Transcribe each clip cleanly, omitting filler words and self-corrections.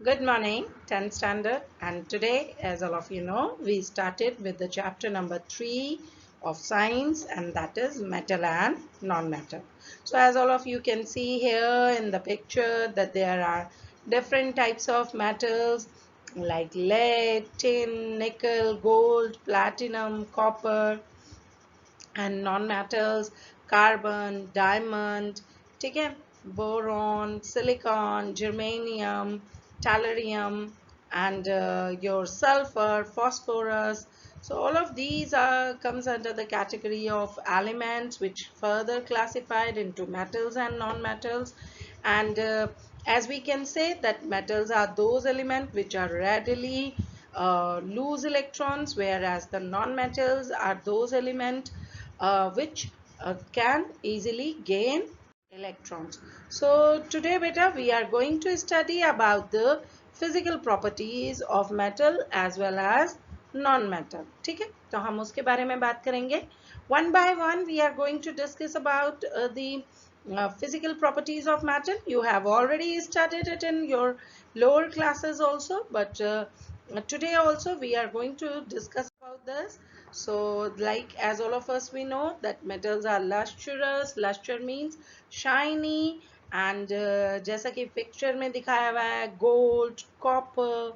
Good morning, 10th standard, and today, as all of you know, we started with the chapter number 3 of science, and that is metal and non-metal. So as all of you can see here in the picture that there are different types of metals like lead, tin, nickel, gold, platinum, copper, and non-metals carbon, diamond, ठीक है, boron, silicon, germanium, tellurium, and your sulfur, phosphorus. So all of these comes under the category of elements which further classified into metals and non-metals. And as we can say that metals are those elements which are readily lose electrons, whereas the non-metals are those elements which can easily gain electrons. So today beta we are going to study about the physical properties of metal as well as non-metal. ठीक है, तो हम उसके बारे में बात करेंगे. One by one we are going to discuss about the physical properties of metal. You have already studied it in your lower classes also, but today also we are going to discuss about this. So like as all of us we know that metals are lustrous. Luster means shiny, and जैसा कि picture में दिखाया हुआ है, gold, copper,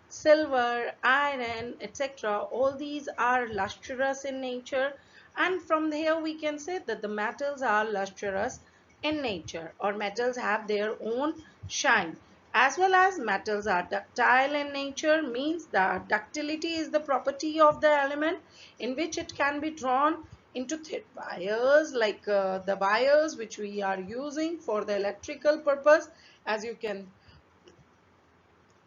silver, iron, etc. All these are lustrous in nature, and from here we can say that the metals are lustrous in nature, or metals have their own shine. As well as metals are ductile in nature, means that ductility is the property of the element in which it can be drawn into thin wires, like the wires which we are using for the electrical purpose, as you can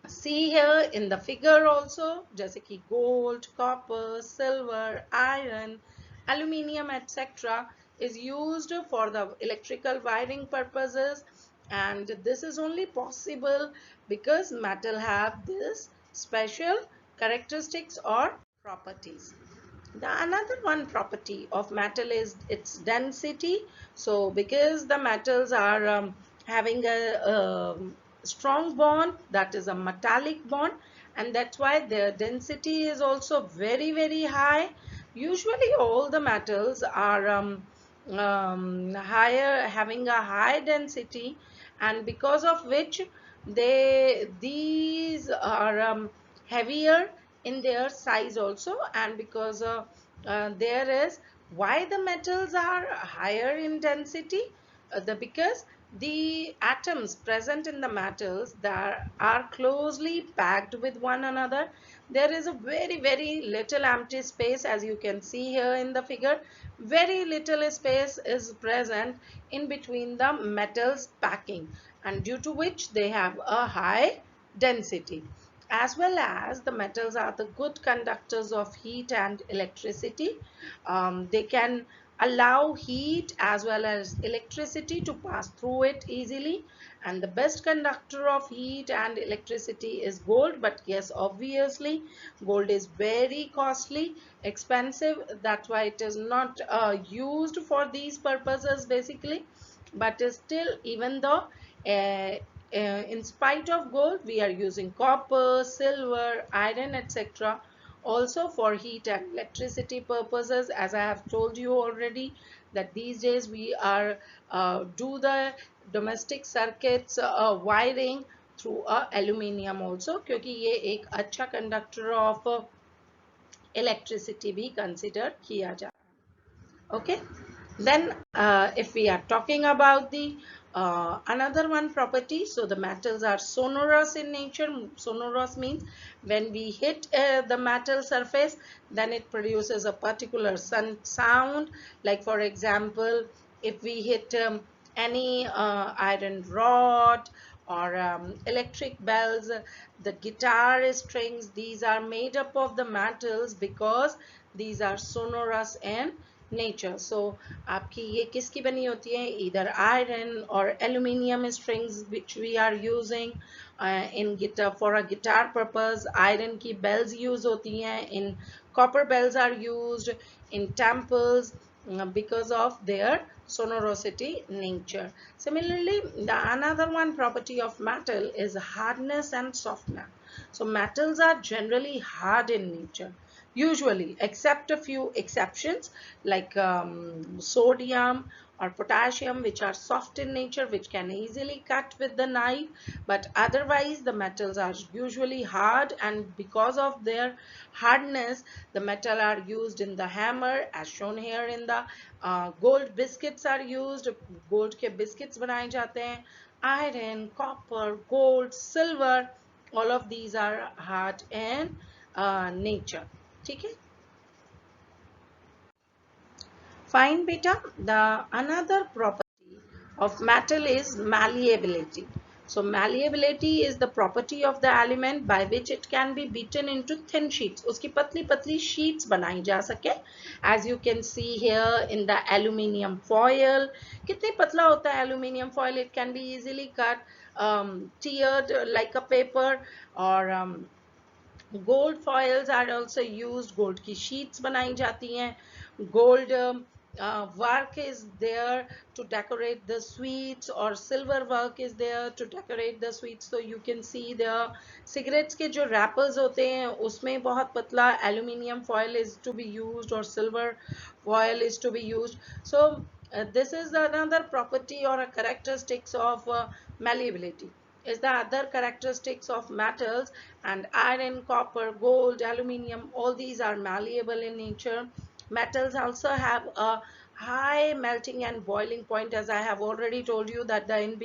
see here in the figure also, जैसे कि gold, copper, silver, iron, aluminium, etc. is used for the electrical wiring purposes, and this is only possible because metal have this special characteristics or properties. The another one property of metal is its density. So because the metals are having a strong bond, that is a metallic bond, and that's why their density is also very high. Usually all the metals are higher, having a high density, and because of which these are heavier in their size also. And because there is why the metals are higher in density, because the atoms present in the metals that are closely packed with one another, there is a very little empty space. As you can see here in the figure, very little space is present in between the metals packing, and due to which they have a high density. As well as the metals are the good conductors of heat and electricity. They can allow heat as well as electricity to pass through it easily, and the best conductor of heat and electricity is gold. But yes, obviously gold is very costly, expensive, that's why it is not used for these purposes basically. But still, even though in spite of gold, we are using copper, silver, iron, etc. also for heat and electricity purposes. As I have told you already that these days we are do the domestic circuits wiring through aluminium also, क्योंकि ये एक अच्छा conductor of electricity भी consider किया जाता है. Okay, then if we are talking about the another one property, so the metals are sonorous in nature. Sonorous means when we hit the metal surface, then it produces a particular sound. Like for example, if we hit any iron rod or electric bells, the guitar strings, these are made up of the metals because these are sonorous in nature. So आपकी ये किसकी बनी होती है? Either iron or aluminium strings which we are using in guitar for a guitar purpose. Iron की bells use होती हैं, in copper bells are used in temples, because of their sonorosity nature. Similarly, the another one property of metal is hardness and softness. So metals are generally hard in nature, usually, except a few exceptions like sodium or potassium, which are soft in nature, which can easily cut with the knife. But otherwise the metals are usually hard, and because of their hardness, the metal are used in the hammer, as shown here in the gold biscuits are used. Gold के biscuits बनाए जाते हैं. Iron, copper, gold, silver, all of these are hard in nature. ठीक है. Fine beta, the another property of metal is malleability. So malleability is the property of the element by which it can be beaten into thin sheets. उसकी पतली पतली sheets बनाई जा सके. As you can see here in the aluminium foil, कितनी पतला होता है aluminium foil? It can be easily cut, tiered like a paper, or gold foils are also used. Gold की sheets बनाई जाती हैं. Gold work is there to decorate the sweets, or silver work is there to decorate the sweets. So you can see the cigarettes के जो wrappers होते हैं उसमें बहुत पतला aluminium foil is to be used, or silver foil is to be used. So this is another property or a characteristics of malleability. Is the other characteristics of metals. And iron, copper, gold, aluminium, all these are malleable in nature. Metals also have a high melting and boiling point, as I have already told you that the in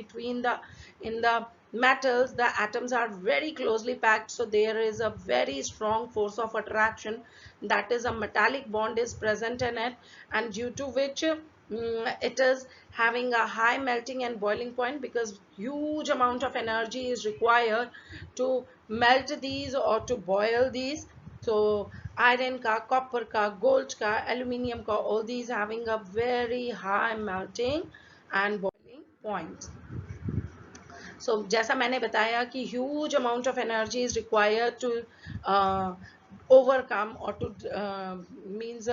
the metals the atoms are very closely packed, so there is a very strong force of attraction, that is a metallic bond is present in it, and due to which it is having a high melting and boiling point, because huge amount of energy is required to melt these or to boil these. So iron ka, copper ka, gold ka, aluminium ka, all these having a very high melting and boiling point. So जैसा मैंने बताया कि huge amount of energy is required to uh, overcome, or to means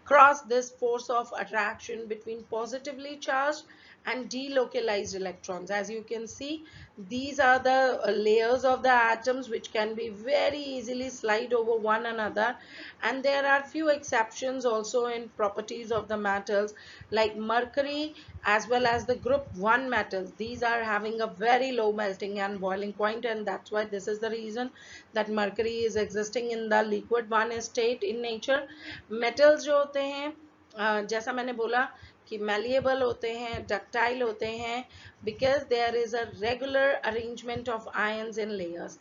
cross this force of attraction between positively charged and delocalized electrons. As you can see, these are the layers of the atoms which can be very easily slide over one another, and there are few exceptions also in properties of the metals, like mercury as well as the group 1 metals. These are having a very low melting and boiling point, and that's why this is the reason that mercury is existing in the liquid 1 state in nature. Metals जो होते हैं, जैसा मैंने बोला कि malleable होते हैं, ductile होते हैं, because there is a regular arrangement of ions in layers.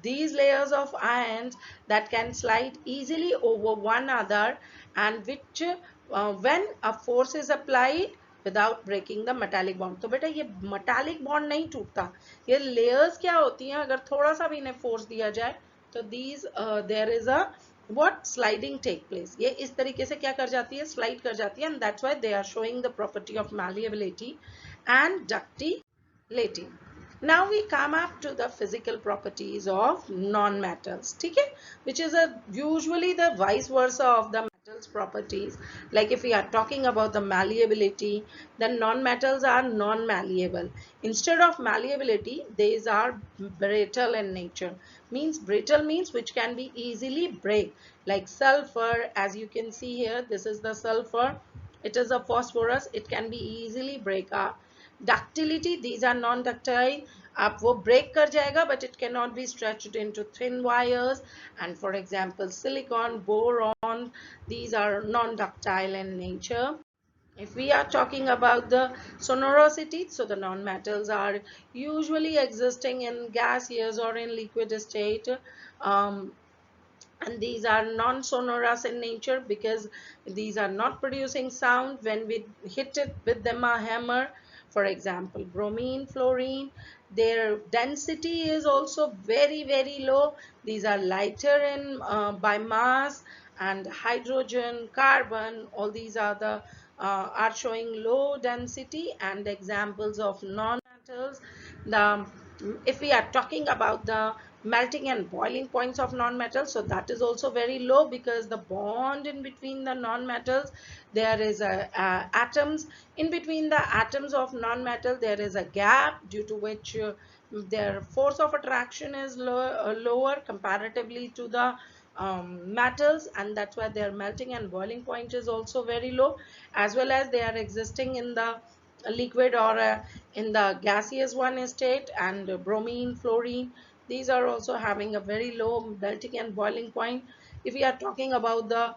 These layers of ions that can slide easily over one another, and which when a force is applied without breaking the metallic bond. तो बेटा ये metallic bond नहीं टूटता, ये layers क्या होती हैं, अगर थोड़ा सा भी इन्हें force दिया जाए तो these there is a what sliding take place. ये इस तरीके से क्या कर जाती है, slide कर जाती है, and that's why they are showing the property of malleability and ductility. Now we come up to the physical properties of non-metals, ठीक है, which is a usually the vice versa of the metals properties. Like if we are talking about the malleability, then non-metals are non-malleable. Instead of malleability, these are brittle in nature. Means brittle means which can be easily break, like sulfur. As you can see here, this is the sulfur, it is a phosphorus, it can be easily break up. Ductility, these are non-ductile, आप वो break कर जाएगा, but it cannot be stretched into thin wires. And for example silicon, boron, these are non-ductile in nature. If we are talking about the sonorosity, so the non-metals are usually existing in gaseous or in liquid state, um, and these are non-sonorous in nature because these are not producing sound when we hit it with them a hammer. For example, bromine, fluorine, their density is also very low. These are lighter in by mass, and hydrogen, carbon, all these are the are showing low density and examples of non-metals. The if we are talking about the melting and boiling points of non-metals, so that is also very low, because the bond in between the non-metals, there is a atoms in between the atoms of non-metal, there is a gap, due to which their force of attraction is lower comparatively to the metals, and that's why their melting and boiling point is also very low, as well as they are existing in the liquid or in the gaseous one state. And bromine, fluorine, these are also having a very low melting and boiling point. If we are talking about the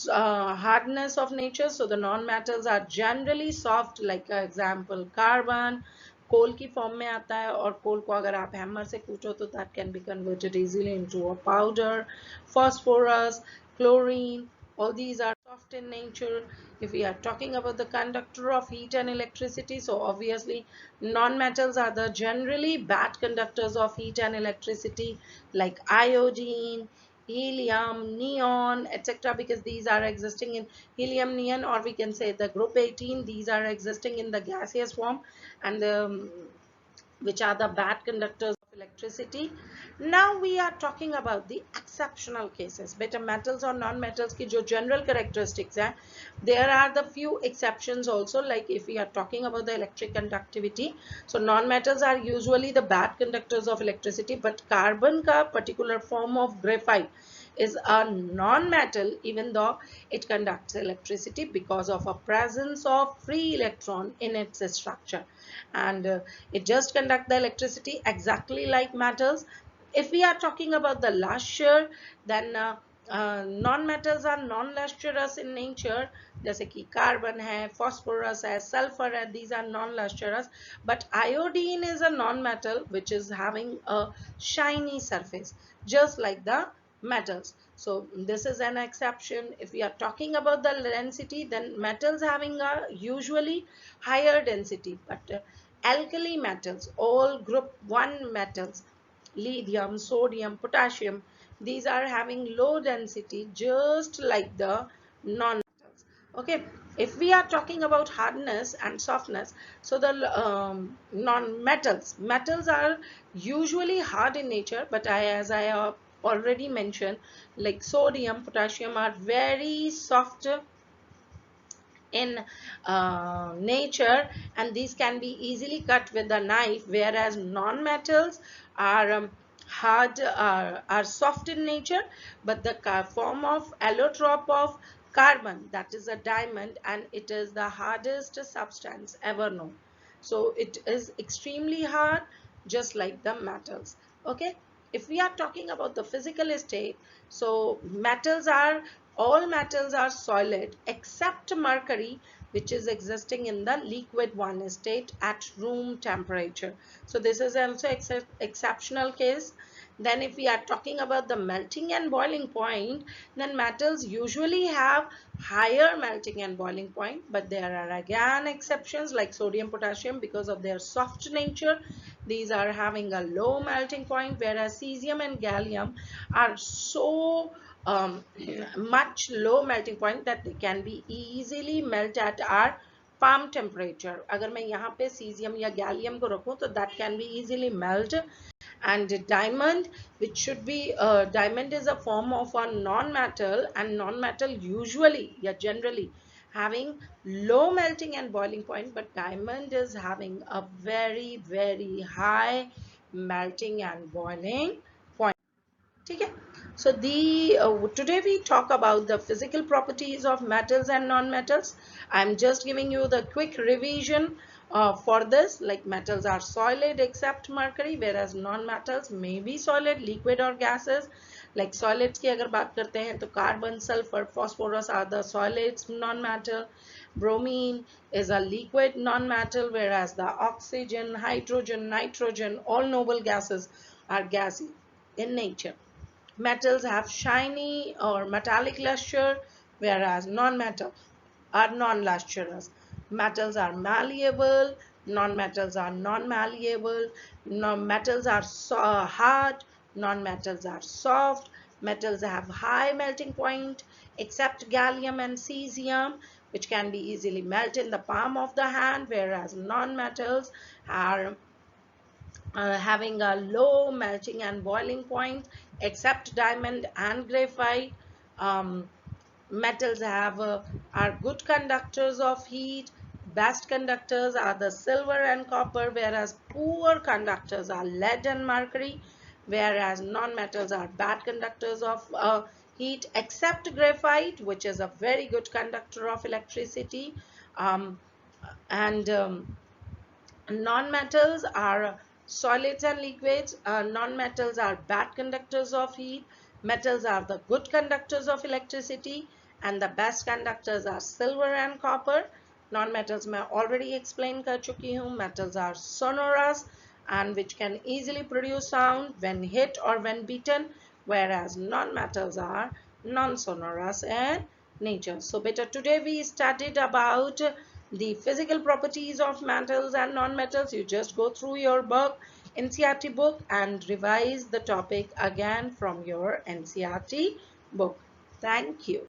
hardness of nature, so the non-metals are generally soft, like example carbon, कोल की form में आता है, और कोल को अगर आप hammer से कूटो तो that can be converted easily into a powder. Phosphorus, chlorine, all these are soft in nature. If we are talking about the conductor of heat and electricity, so obviously non-metals are the generally bad conductors of heat and electricity, like iodine, helium, neon, etc., because these are existing in helium, neon, or we can say the group 18, these are existing in the gaseous form, and which are the bad conductors of electricity. Now we are talking about the exceptional cases. Better metals or non-metals की जो general characteristics हैं, there are the few exceptions also. Like if we are talking about the electric conductivity, so non-metals are usually the bad conductors of electricity, but carbon का particular form of graphite is a non-metal, even though it conducts electricity because of a presence of free electron in its structure, and it just conducts the electricity exactly like metals. If we are talking about the luster, then non-metals are non-lustrous in nature, जैसे कि carbon है, phosphorus है, sulfur है, these are non-lustrous. But iodine is a non-metal which is having a shiny surface, just like the metals. So this is an exception. If we are talking about the density, then metals having a usually higher density, but alkali metals, all group 1 metals, lithium, sodium, potassium, these are having low density, just like the non-metals. Okay, if we are talking about hardness and softness, so the metals are usually hard in nature, but as I already mentioned, like sodium, potassium are very soft in nature, and these can be easily cut with a knife, whereas non-metals are hard, are soft in nature, but the form of allotrope of carbon, that is a diamond, and it is the hardest substance ever known, so it is extremely hard, just like the metals. Okay, if we are talking about the physical state, so all metals are solid except mercury, which is existing in the liquid 1 state at room temperature. So this is also exceptional case. Then if we are talking about the melting and boiling point, then metals usually have higher melting and boiling point, but there are again exceptions like sodium, potassium, because of their soft nature. These are having a low melting point, whereas cesium and gallium are so much low melting point that they can be easily melt at our palm temperature. अगर मैं यहाँ पे cesium या gallium को रखूँ तो that can be easily melt. And diamond, which should be diamond is a form of a non-metal, and non-metal usually, yeah, generally having low melting and boiling point, but diamond is having a very high melting and boiling point. ठीक है, so today we talk about the physical properties of metals and non-metals. I'm just giving you the quick revision for this. Like metals are solid except mercury, whereas non-metals may be solid, liquid or gases. Like solids की अगर बात करते हैं तो carbon, sulfur, phosphorus are the solids non-metal. Bromine is a liquid non-metal, whereas the oxygen, hydrogen, nitrogen, all noble gases are gassy in nature. Metals have shiny or metallic luster, whereas non-metals are non-lustrous. Metals are malleable, non-metals are non-malleable. Metals are hard, non-metals are soft. Metals have high melting point, except gallium and cesium, which can be easily melted in the palm of the hand, whereas non-metals are having a low melting and boiling point, except diamond and graphite. Um, Metals are good conductors of heat. Best conductors are the silver and copper, whereas poor conductors are lead and mercury, whereas non-metals are bad conductors of heat, except graphite, which is a very good conductor of electricity. And Non-metals are solids and liquids. Non-metals are bad conductors of heat. Metals are the good conductors of electricity. And the best conductors are silver and copper. Non-metals मैं already explain कर चुकी हूँ. Metals are sonorous and which can easily produce sound when hit or when beaten, whereas non-metals are non-sonorous in nature. So beta, today we studied about the physical properties of metals and non-metals. You just go through your book, NCERT book, and revise the topic again from your NCERT book. Thank you.